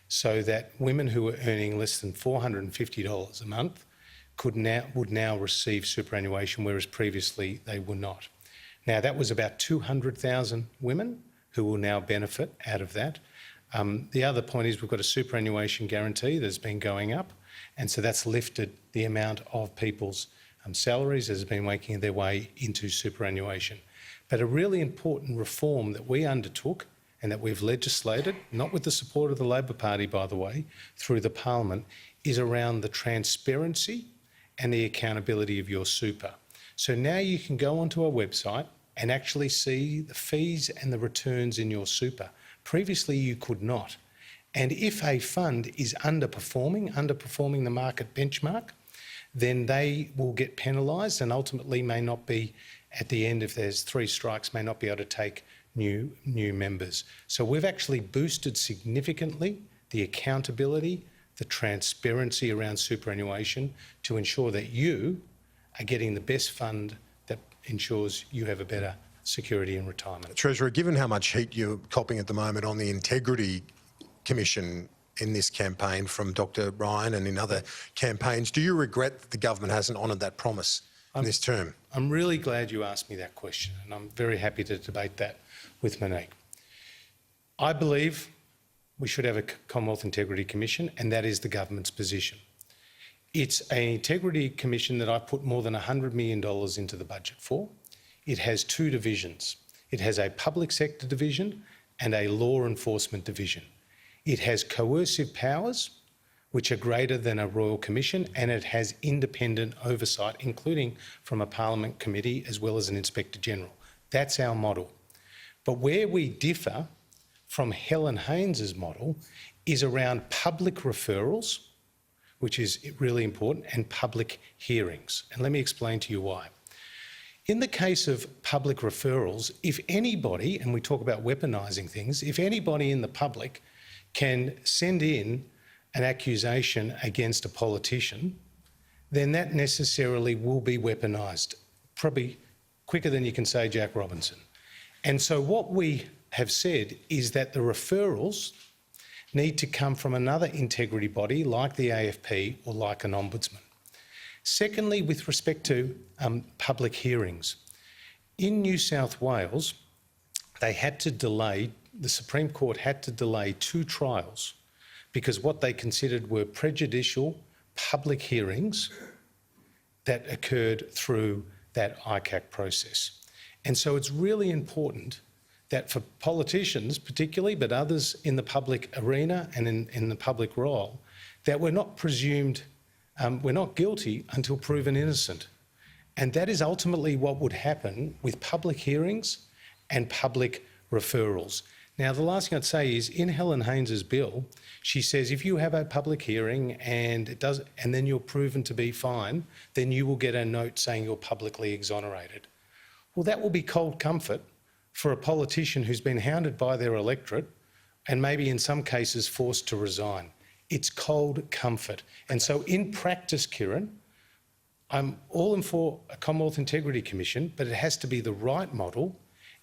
so that women who were earning less than $450 a month would now receive superannuation, whereas previously they were not. Now, that was about 200,000 women who will now benefit out of that. The other point is we've got a superannuation guarantee that's been going up, and so that's lifted the amount of people's salaries as have been making their way into superannuation. But a really important reform that we undertook and that we've legislated, not with the support of the Labor Party, by the way, through the Parliament, is around the transparency and the accountability of your super. So now you can go onto our website and actually see the fees and the returns in your super. Previously, you could not. And if a fund is underperforming the market benchmark, then they will get penalised and ultimately may not be, at the end, if there's 3 strikes, may not be able to take new members. So we've actually boosted significantly the accountability, the transparency around superannuation to ensure that you are getting the best fund that ensures you have a better security in retirement. Treasurer, given how much heat you're copping at the moment on the Integrity Commission in this campaign from Dr Ryan and in other campaigns, do you regret that the government hasn't honoured that promise in this term? I'm really glad you asked me that question, and I'm very happy to debate that with Monique. I believe we should have a Commonwealth Integrity Commission, and that is the government's position. It's an Integrity Commission that I put more than $100 million into the budget for. It has 2 divisions. It has a public sector division and a law enforcement division. It has coercive powers, which are greater than a Royal Commission, and it has independent oversight, including from a Parliament committee as well as an Inspector General. That's our model. But where we differ from Helen Haynes's model is around public referrals, which is really important, and public hearings. And let me explain to you why. In the case of public referrals, if anybody, and we talk about weaponising things, if anybody in the public can send in an accusation against a politician, then that necessarily will be weaponised, probably quicker than you can say Jack Robinson. And so what we have said is that the referrals need to come from another integrity body like the AFP or like an ombudsman. Secondly, with respect to public hearings, in New South Wales, the Supreme Court had to delay 2 trials because what they considered were prejudicial public hearings that occurred through that ICAC process. And so it's really important that for politicians particularly, but others in the public arena and in the public role, that we're not presumed, we're not guilty until proven innocent. And that is ultimately what would happen with public hearings and public referrals. Now, the last thing I'd say is in Helen Haynes's bill, she says if you have a public hearing and then you're proven to be fine, then you will get a note saying you're publicly exonerated. Well, that will be cold comfort for a politician who's been hounded by their electorate and maybe in some cases forced to resign. It's cold comfort. And so in practice, Kieran, I'm all in for a Commonwealth Integrity Commission, but it has to be the right model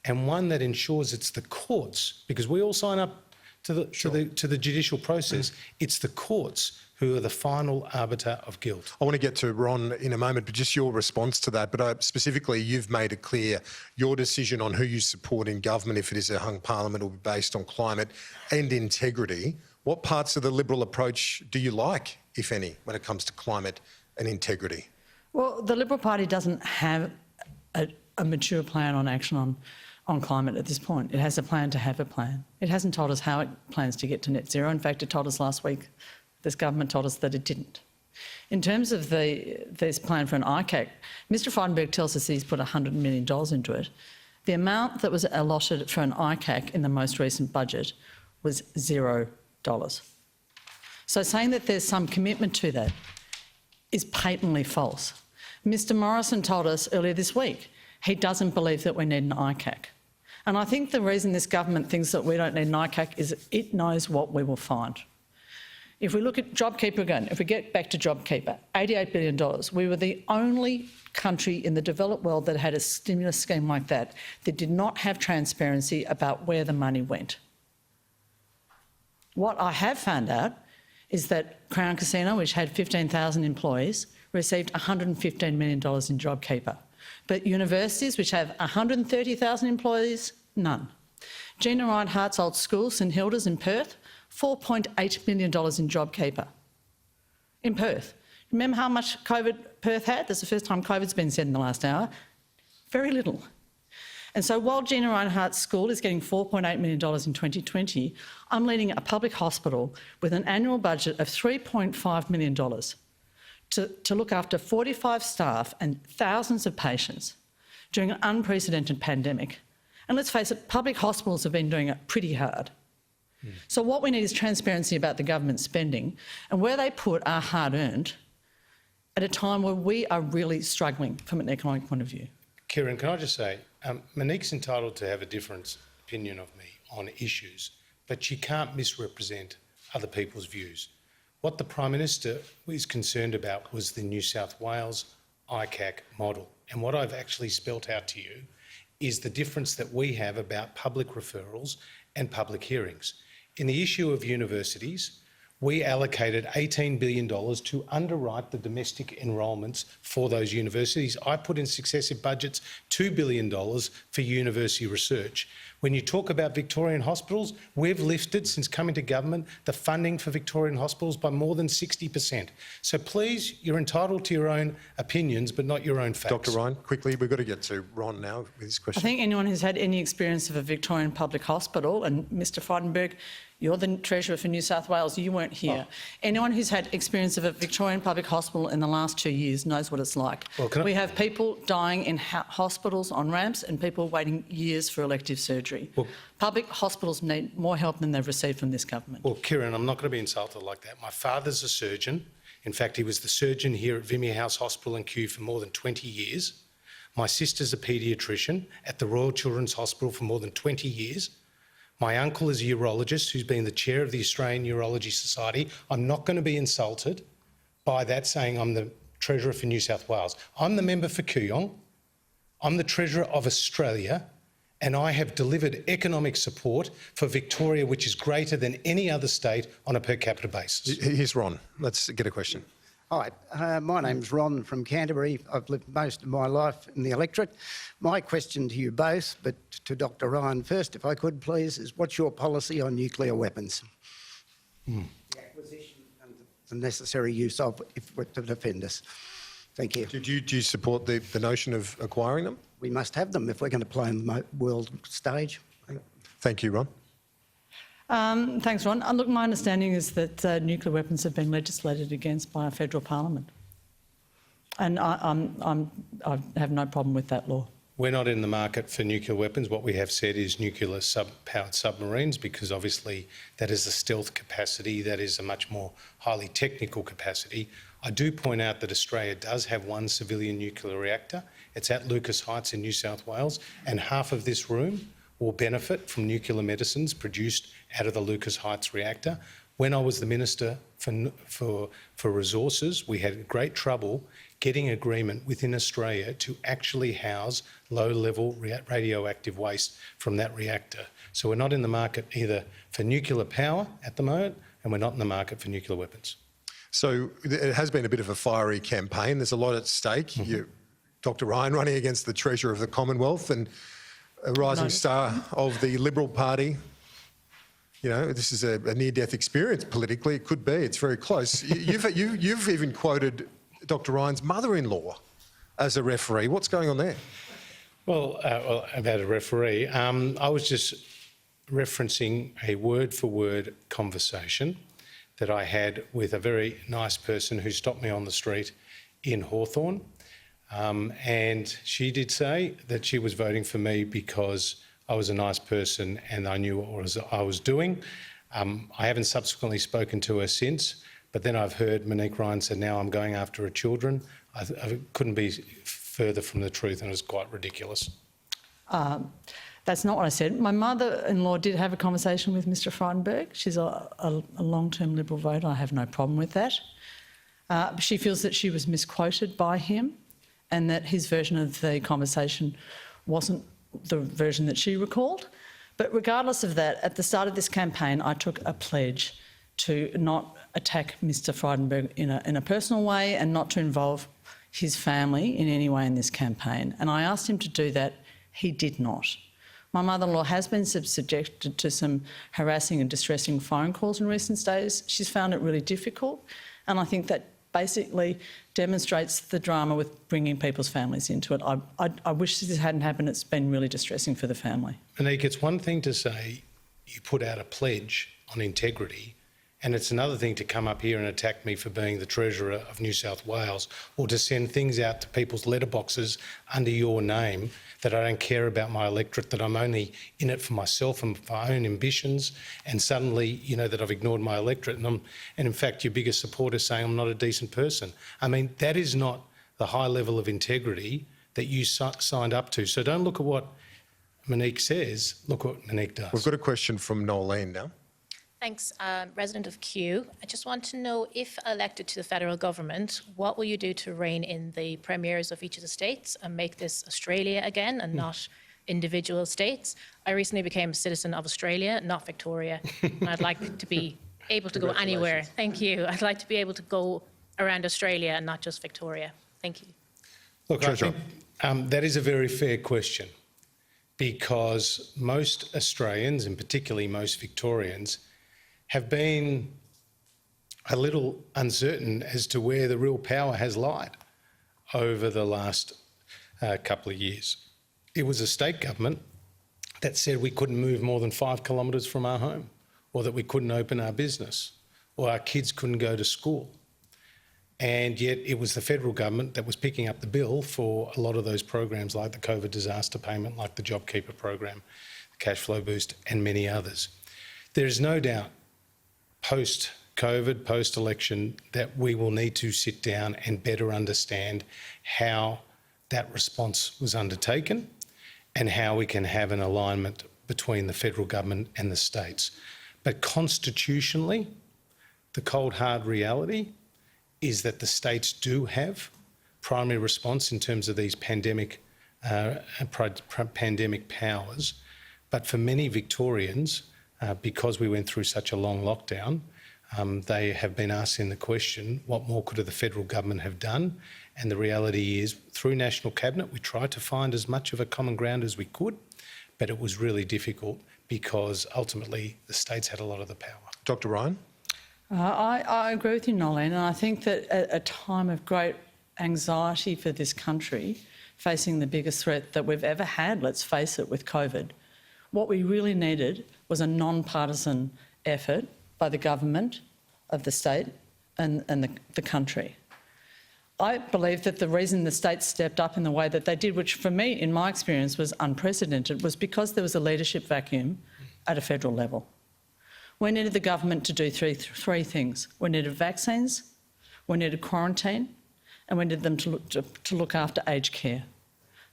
and one that ensures it's the courts, because we all sign up to the judicial process. It's the courts who are the final arbiter of guilt. I want to get to Ron in a moment, but just your response to that. But specifically, you've made it clear your decision on who you support in government, if it is a hung parliament, will be based on climate and integrity. What parts of the Liberal approach do you like, if any, when it comes to climate and integrity? Well, the Liberal Party doesn't have a mature plan on action on climate at this point. It has a plan to have a plan. It hasn't told us how it plans to get to net zero. In fact, it told us last week, this government told us that it didn't. In terms of this plan for an ICAC, Mr Frydenberg tells us he's put $100 million into it. The amount that was allotted for an ICAC in the most recent budget was $0. So saying that there's some commitment to that is patently false. Mr Morrison told us earlier this week he doesn't believe that we need an ICAC. And I think the reason this government thinks that we don't need an ICAC is it knows what we will find. If we look at JobKeeper again, if we get back to JobKeeper, $88 billion. We were the only country in the developed world that had a stimulus scheme like that did not have transparency about where the money went. What I have found out is that Crown Casino, which had 15,000 employees, received $115 million in JobKeeper. But universities, which have 130,000 employees, none. Gina Rinehart's old school, St Hilda's in Perth, $4.8 million in JobKeeper. In Perth. Remember how much COVID Perth had? That's the first time COVID's been said in the last hour. Very little. And so while Gina Rinehart's school is getting $4.8 million in 2020, I'm leading a public hospital with an annual budget of $3.5 million to look after 45 staff and thousands of patients during an unprecedented pandemic. And let's face it, public hospitals have been doing it pretty hard. So what we need is transparency about the government spending and where they put our hard-earned at a time where we are really struggling from an economic point of view. Kieran, can I just say, Monique's entitled to have a different opinion of me on issues, but she can't misrepresent other people's views. What the Prime Minister was concerned about was the New South Wales ICAC model. And what I've actually spelt out to you is the difference that we have about public referrals and public hearings. In the issue of universities, we allocated $18 billion to underwrite the domestic enrolments for those universities. I put in successive budgets $2 billion for university research. When you talk about Victorian hospitals, we've lifted, since coming to government, the funding for Victorian hospitals by more than 60%. So please, you're entitled to your own opinions, but not your own facts. Dr Ryan, quickly, we've got to get to Ron now with this question. I think anyone who's had any experience of a Victorian public hospital, and Mr Frydenberg, you're the Treasurer for New South Wales, you weren't here. Oh. Anyone who's had experience of a Victorian public hospital in the last 2 years knows what it's like. Well, we have people dying in hospitals on ramps and people waiting years for elective surgery. Well, public hospitals need more help than they've received from this government. Well, Kieran, I'm not going to be insulted like that. My father's a surgeon. In fact, he was the surgeon here at Vimy House Hospital in Kew for more than 20 years. My sister's a paediatrician at the Royal Children's Hospital for more than 20 years. My uncle is a urologist who's been the chair of the Australian Urology Society. I'm not going to be insulted by that, saying I'm the Treasurer for New South Wales. I'm the member for Kooyong. I'm the Treasurer of Australia, and I have delivered economic support for Victoria, which is greater than any other state on a per capita basis. Here's Ron. Let's get a question. Hi, my name's Ron from Canterbury. I've lived most of my life in the electorate. My question to you both, but to Dr Ryan first, if I could please, is what's your policy on nuclear weapons? The acquisition and the necessary use of if we're to defend us. Thank you. Do you support the notion of acquiring them? We must have them if we're going to play on the world stage. Thank you, Ron. Thanks, Ron. Look, my understanding is that nuclear weapons have been legislated against by a federal parliament, and I have no problem with that law. We're not in the market for nuclear weapons. What we have said is nuclear powered submarines, because obviously that is a stealth capacity, that is a much more highly technical capacity. I do point out that Australia does have one civilian nuclear reactor. It's at Lucas Heights in New South Wales, and half of this room will benefit from nuclear medicines produced out of the Lucas Heights reactor. When I was the Minister for Resources, we had great trouble getting agreement within Australia to actually house low-level radioactive waste from that reactor. So we're not in the market either for nuclear power at the moment, and we're not in the market for nuclear weapons. So it has been a bit of a fiery campaign. There's a lot at stake. Dr Ryan running against the Treasurer of the Commonwealth and a rising star of the Liberal Party. You know, this is a near-death experience politically. It could be. It's very close. You've even quoted Dr Ryan's mother-in-law as a referee. What's going on there? Well, about a referee, I was just referencing a word-for-word conversation that I had with a very nice person who stopped me on the street in Hawthorn. And she did say that she was voting for me because I was a nice person and I knew what I was doing. I haven't subsequently spoken to her since, but then I've heard Monique Ryan said, now I'm going after her children. I couldn't be further from the truth, and it was quite ridiculous. That's not what I said. My mother-in-law did have a conversation with Mr Frydenberg. She's a long-term Liberal voter. I have no problem with that. She feels that she was misquoted by him and that his version of the conversation wasn't the version that she recalled. But regardless of that, at the start of this campaign, I took a pledge to not attack Mr Frydenberg in a personal way and not to involve his family in any way in this campaign. And I asked him to do that. He did not. My mother-in-law has been subjected to some harassing and distressing phone calls in recent days. She's found it really difficult, and I think that basically demonstrates the drama with bringing people's families into it. I wish this hadn't happened. It's been really distressing for the family. Monique, it's one thing to say you put out a pledge on integrity, and it's another thing to come up here and attack me for being the Treasurer of New South Wales, or to send things out to people's letterboxes under your name that I don't care about my electorate, that I'm only in it for myself and for my own ambitions, and suddenly, you know, that I've ignored my electorate, and in fact your biggest supporter is saying I'm not a decent person. I mean, that is not the high level of integrity that you signed up to. So don't look at what Monique says, look what Monique does. We've got a question from Nolene now. Thanks, resident of Kew. I just want to know, if elected to the federal government, what will you do to rein in the premiers of each of the states and make this Australia again and not individual states? I recently became a citizen of Australia, not Victoria, and I'd like to be able to go anywhere. Thank you. I'd like to be able to go around Australia and not just Victoria. Thank you. Look, I think that is a very fair question, because most Australians, and particularly most Victorians, have been a little uncertain as to where the real power has lied over the last couple of years. It was a state government that said we couldn't move more than 5 kilometres from our home, or that we couldn't open our business, or our kids couldn't go to school. And yet it was the federal government that was picking up the bill for a lot of those programs, like the COVID disaster payment, like the JobKeeper program, the cash flow boost, and many others. There is no doubt post-COVID, post-election, that we will need to sit down and better understand how that response was undertaken and how we can have an alignment between the federal government and the states. But constitutionally, the cold hard reality is that the states do have primary response in terms of these pandemic powers. But for many Victorians, because we went through such a long lockdown, they have been asking the question, what more could the federal government have done? And the reality is, through National Cabinet, we tried to find as much of a common ground as we could, but it was really difficult because ultimately the states had a lot of the power. Dr. Ryan? I agree with you, Nolene, and I think that at a time of great anxiety for this country, facing the biggest threat that we've ever had, let's face it, with COVID, what we really needed was a non-partisan effort by the government of the state and the country. I believe that the reason the states stepped up in the way that they did, which for me, in my experience, was unprecedented, was because there was a leadership vacuum at a federal level. We needed the government to do three things. We needed vaccines, we needed quarantine, and we needed them to look after aged care.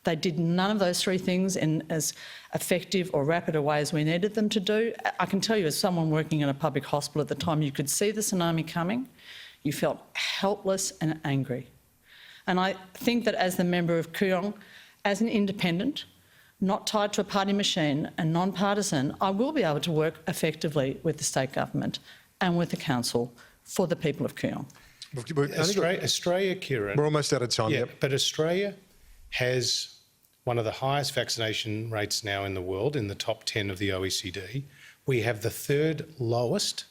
They did none of those three things in as effective or rapid a way as we needed them to do. I can tell you, as someone working in a public hospital at the time, you could see the tsunami coming. You felt helpless and angry. And I think that as the member of Kooyong, as an independent, not tied to a party machine and non-partisan, I will be able to work effectively with the state government and with the council for the people of Kooyong. Australia, Kieran... We're almost out of time. Yeah, but Australia has one of the highest vaccination rates now in the world, in the top 10 of the OECD. We have the third lowest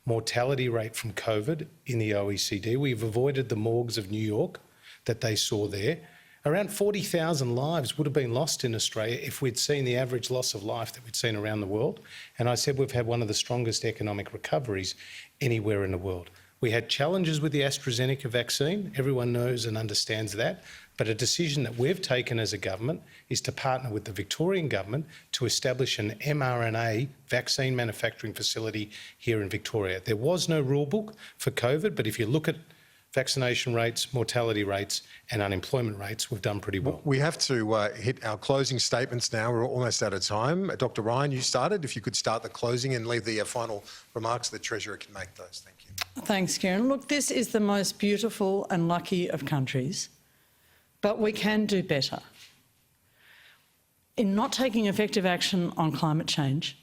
mortality rate from COVID in the OECD. We've avoided the morgues of New York that they saw there. Around 40,000 lives would have been lost in Australia if we'd seen the average loss of life that we'd seen around the world. And I said we've had one of the strongest economic recoveries anywhere in the world. We had challenges with the AstraZeneca vaccine. Everyone knows and understands that. But a decision that we've taken as a government is to partner with the Victorian government to establish an mRNA vaccine manufacturing facility here in Victoria. There was no rule book for COVID, but if you look at vaccination rates, mortality rates and unemployment rates, we've done pretty well. We have to hit our closing statements now. We're almost out of time. Dr. Ryan, you started. If you could start the closing and leave the final remarks, the Treasurer can make those. Thank you. Thanks, Kieran. Look, this is the most beautiful and lucky of countries, but we can do better. In not taking effective action on climate change,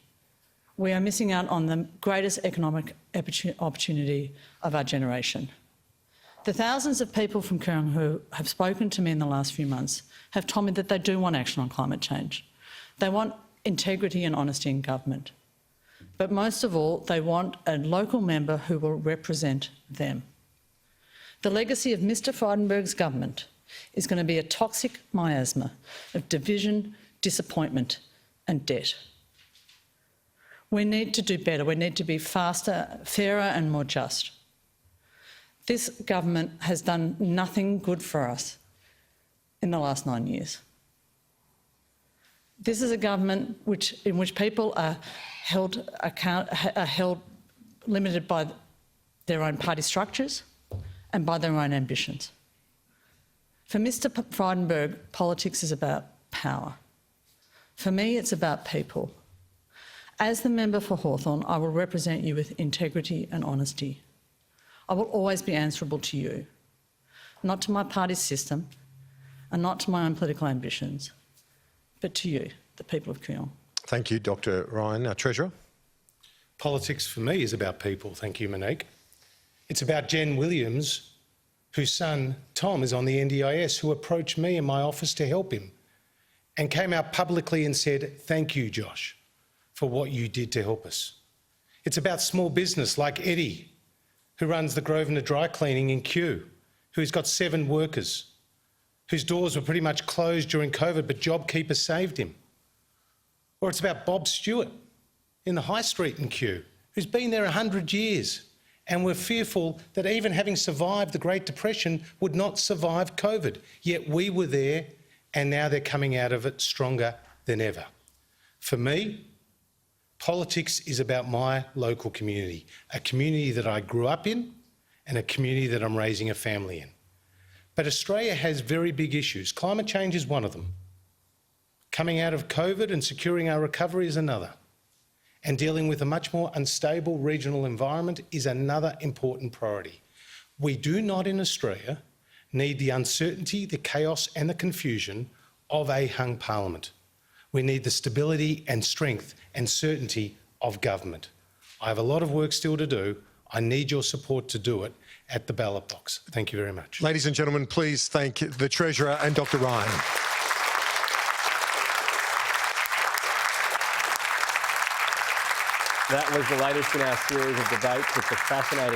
we are missing out on the greatest economic opportunity of our generation. The thousands of people from Kooyong who have spoken to me in the last few months have told me that they do want action on climate change. They want integrity and honesty in government. But most of all, they want a local member who will represent them. The legacy of Mr Frydenberg's government is going to be a toxic miasma of division, disappointment and debt. We need to do better. We need to be faster, fairer and more just. This government has done nothing good for us in the last 9 years. This is a government in which people are held limited by their own party structures and by their own ambitions. For Mr Frydenberg, politics is about power. For me, it's about people. As the member for Hawthorn, I will represent you with integrity and honesty. I will always be answerable to you, not to my party system and not to my own political ambitions, but to you, the people of Kooyong. Thank you, Dr. Ryan. Our Treasurer. Politics for me is about people, thank you, Monique. It's about Jen Williams, whose son, Tom, is on the NDIS, who approached me in my office to help him and came out publicly and said, thank you, Josh, for what you did to help us. It's about small business like Eddie, who runs the Grosvenor Dry Cleaning in Kew, who's got 7 workers, whose doors were pretty much closed during COVID, but JobKeeper saved him. Or it's about Bob Stewart in the High Street in Kew, who's been there 100 years and were fearful that even having survived the Great Depression would not survive COVID. Yet we were there and now they're coming out of it stronger than ever. For me, politics is about my local community, a community that I grew up in and a community that I'm raising a family in. But Australia has very big issues. Climate change is one of them. Coming out of COVID and securing our recovery is another. And dealing with a much more unstable regional environment is another important priority. We do not in Australia need the uncertainty, the chaos and the confusion of a hung parliament. We need the stability and strength and certainty of government. I have a lot of work still to do. I need your support to do it at the ballot box. Thank you very much. Ladies and gentlemen, please thank the Treasurer and Dr Ryan. That was the latest in our series of debates with the fascinating